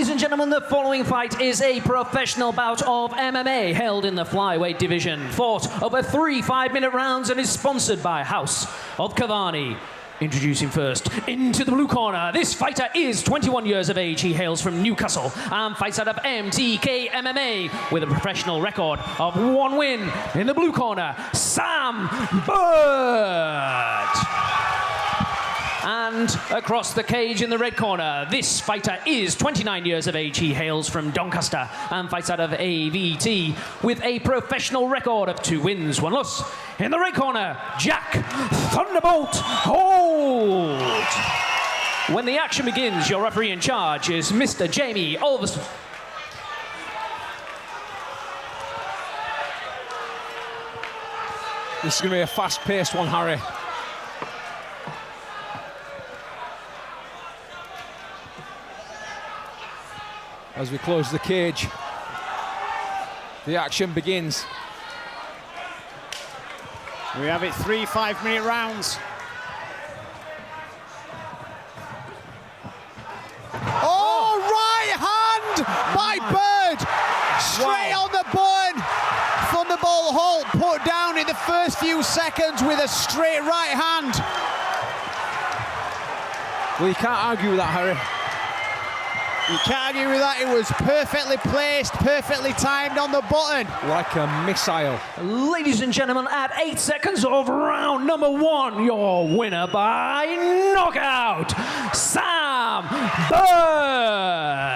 Ladies and gentlemen, the following fight is a professional bout of MMA held in the flyweight division, fought over 3 5-minute rounds and is sponsored by House of Cavani. Introducing first, into the blue corner, this fighter is 21 years of age. He hails from Newcastle and fights out of MTK MMA with a professional record of 1 win. In the blue corner, Sam Bird. And across the cage in the red corner, this fighter is 29 years of age. He hails from Doncaster and fights out of AVT with a professional record of 2 wins, 1 loss. In the red corner, Jack Thunderbolt Holt. When the action begins, your referee in charge is Mr. Jamie Olverson. This is going to be a fast-paced one, Harry. As we close the cage, the action begins. We have it 3 5-minute rounds. Oh, right hand by Bird. Straight on the button. Thunderbolt Holt put down in the first few seconds with a straight right hand. Well, you can't argue with that, Harry. You can't argue with that. It was perfectly placed, perfectly timed on the button. Like a missile. Ladies and gentlemen, at 8 seconds of round number 1, your winner by knockout, Sam Bird.